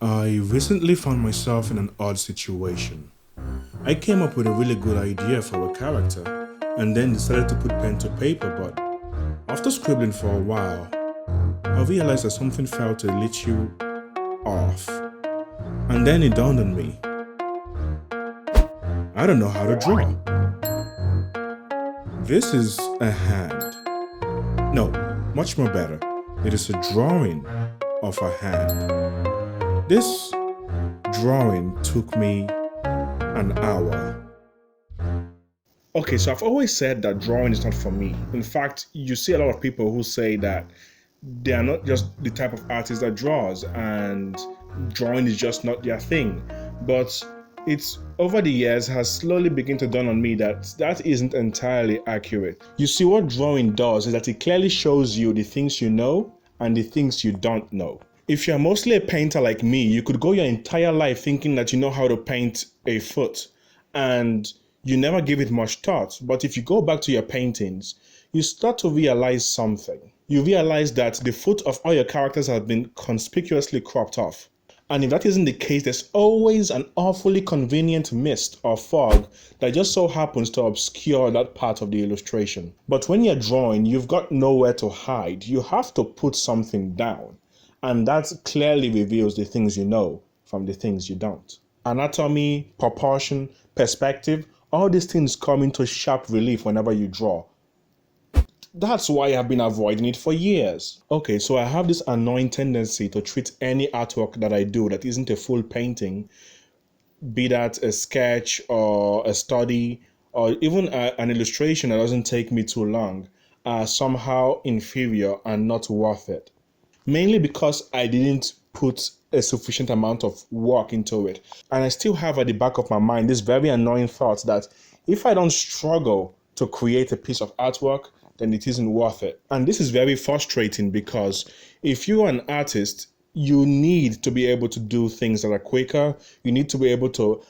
I recently found myself in an odd situation. I came up with a really good idea for a character and then decided to put pen to paper, but after scribbling for a while, I realized that something felt a little off. And then it dawned on me, I don't know how to draw. This is a hand. No, much more better. It is a drawing of a hand. This drawing took me an hour. Okay, so I've always said that drawing is not for me. In fact, you see a lot of people who say that they are not just the type of artist that draws and drawing is just not their thing. But it's over the years has slowly begun to dawn on me that that isn't entirely accurate. You see, what drawing does is that it clearly shows you the things you know and the things you don't know. If you're mostly a painter like me, you could go your entire life thinking that you know how to paint a foot and you never give it much thought. But if you go back to your paintings, you start to realize something. You realize that the foot of all your characters has been conspicuously cropped off. And if that isn't the case, there's always an awfully convenient mist or fog that just so happens to obscure that part of the illustration. But when you're drawing, you've got nowhere to hide. You have to put something down. And that clearly reveals the things you know from the things you don't. Anatomy, proportion, perspective, all these things come into sharp relief whenever you draw. That's why I've been avoiding it for years. Okay, so I have this annoying tendency to treat any artwork that I do that isn't a full painting, be that a sketch or a study or even an illustration that doesn't take me too long, as somehow inferior and not worth it. Mainly because I didn't put a sufficient amount of work into it. And I still have at the back of my mind this very annoying thought that if I don't struggle to create a piece of artwork, then it isn't worth it. And this is very frustrating because if you're an artist, you need to be able to do things that are quicker. You need to be able to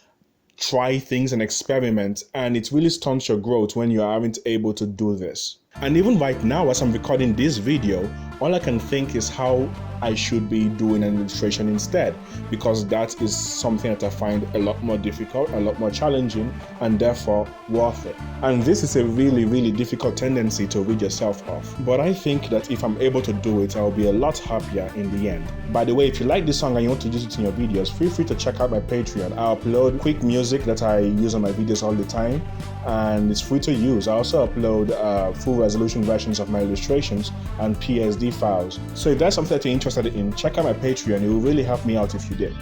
try things and experiment, and it really stunts your growth when you aren't able to do this. And even right now, as I'm recording this video, all I can think is how I should be doing an illustration instead, because that is something that I find a lot more difficult, a lot more challenging, and therefore worth it. And this is a really, really difficult tendency to rid yourself of. But I think that if I'm able to do it, I'll be a lot happier in the end. By the way, if you like this song and you want to use it in your videos, feel free to check out my Patreon. I upload quick music that I use on my videos all the time, and it's free to use. I also upload full resolution versions of my illustrations and PSD files. So if that's something that you're interested in, check out my Patreon. It will really help me out if you did.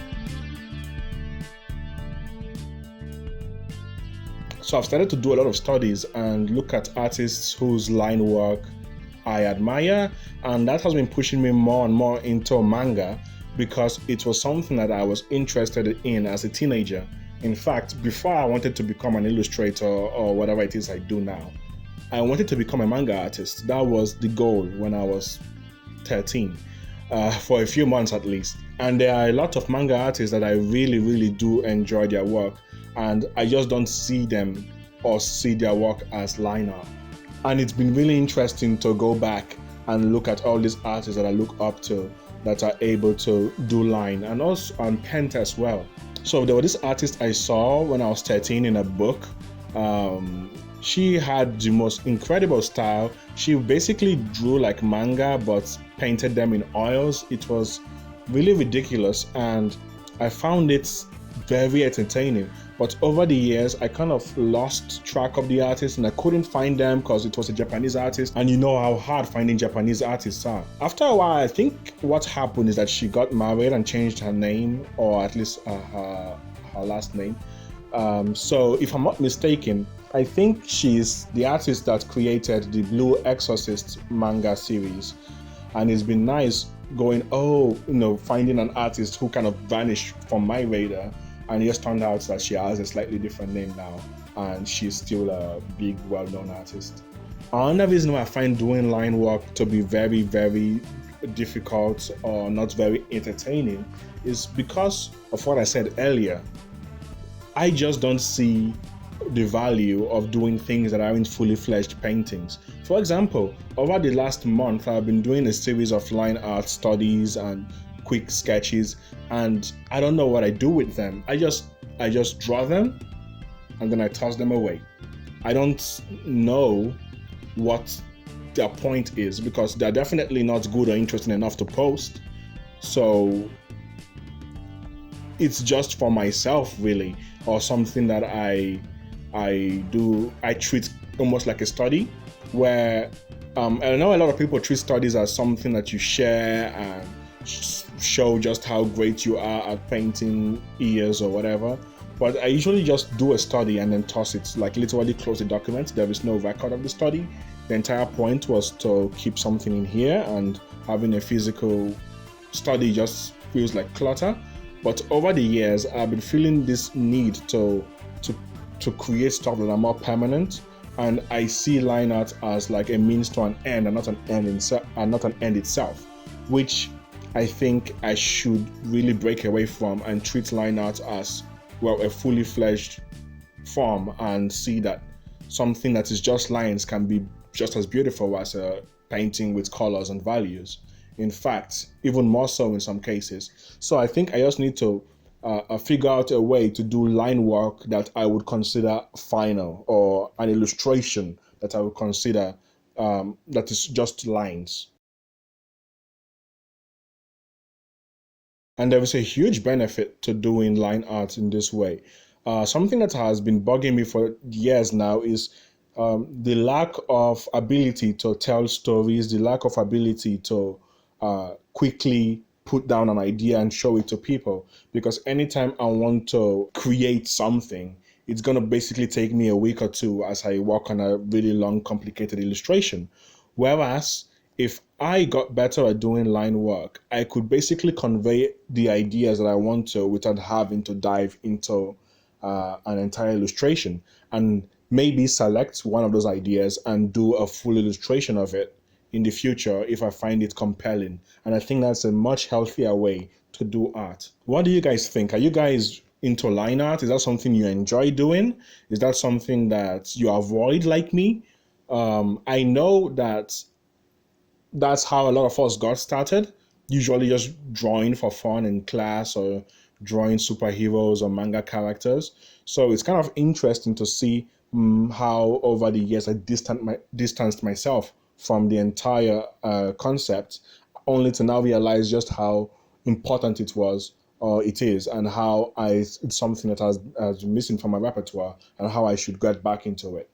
So I've started to do a lot of studies and look at artists whose line work I admire, and that has been pushing me more and more into manga because it was something that I was interested in as a teenager. In fact, before I wanted to become an illustrator or whatever it is I do now, I wanted to become a manga artist. That was the goal when I was 13, for a few months at least. And there are a lot of manga artists that I really, really do enjoy their work, and I just don't see them or see their work as line art. And it's been really interesting to go back and look at all these artists that I look up to that are able to do line and also on pen as well. So there was this artist I saw when I was 13 in a book. She had the most incredible style. She basically drew like manga but painted them in oils. It was really ridiculous and I found it very entertaining. But over the years, I kind of lost track of the artist and I couldn't find them because it was a Japanese artist, and you know how hard finding Japanese artists are. After a while, I think what happened is that she got married and changed her name, or at least her last name. So if I'm not mistaken, I think she's the artist that created the Blue Exorcist manga series. And it's been nice going, finding an artist who kind of vanished from my radar. And it just turned out that she has a slightly different name now, and she's still a big, well-known artist. Another reason why I find doing line work to be very, very difficult or not very entertaining is because of what I said earlier. I just don't see the value of doing things that aren't fully fledged paintings. For example, over the last month, I've been doing a series of line art studies and quick sketches, and I don't know what I do with them. I just draw them and then I toss them away. I don't know what their point is, because they're definitely not good or interesting enough to post. So it's just for myself, really, or something that I treat almost like a study, where I know a lot of people treat studies as something that you share and show just how great you are at painting ears or whatever. But I usually just do a study and then toss it, like literally close the document. There is no record of the study. The entire point was to keep something in here, and having a physical study just feels like clutter. But over the years, I've been feeling this need to create stuff that are more permanent, and I see line art as like a means to an end, and not an end itself, which I think I should really break away from and treat line art as, well, a fully fledged form, and see that something that is just lines can be just as beautiful as a painting with colors and values. In fact, even more so in some cases. So I think I just need to figure out a way to do line work that I would consider final, or an illustration that I would consider that is just lines. And there is a huge benefit to doing line art in this way. Something that has been bugging me for years now is the lack of ability to tell stories, the lack of ability to quickly put down an idea and show it to people. Because anytime I want to create something, it's going to basically take me a week or two as I work on a really long, complicated illustration. Whereas if I got better at doing line work, I could basically convey the ideas that I want to without having to dive into an entire illustration, and maybe select one of those ideas and do a full illustration of it in the future if I find it compelling. And I think that's a much healthier way to do art. What do you guys think? Are you guys into line art? Is that something you enjoy doing? Is that something that you avoid like me? I know that that's how a lot of us got started, usually just drawing for fun in class, or drawing superheroes or manga characters. So it's kind of interesting to see how over the years I distanced myself from the entire concept, only to now realize just how important it was, or it is, and how it's something that has been missing from my repertoire, and how I should get back into it.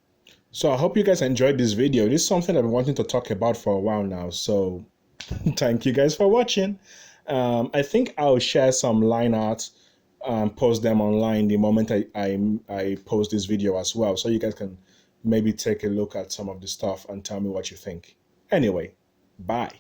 So I hope you guys enjoyed this video. This is something I've been wanting to talk about for a while now. So thank you guys for watching. I think I'll share some line art, post them online the moment I post this video as well. So you guys can maybe take a look at some of the stuff and tell me what you think. Anyway, bye.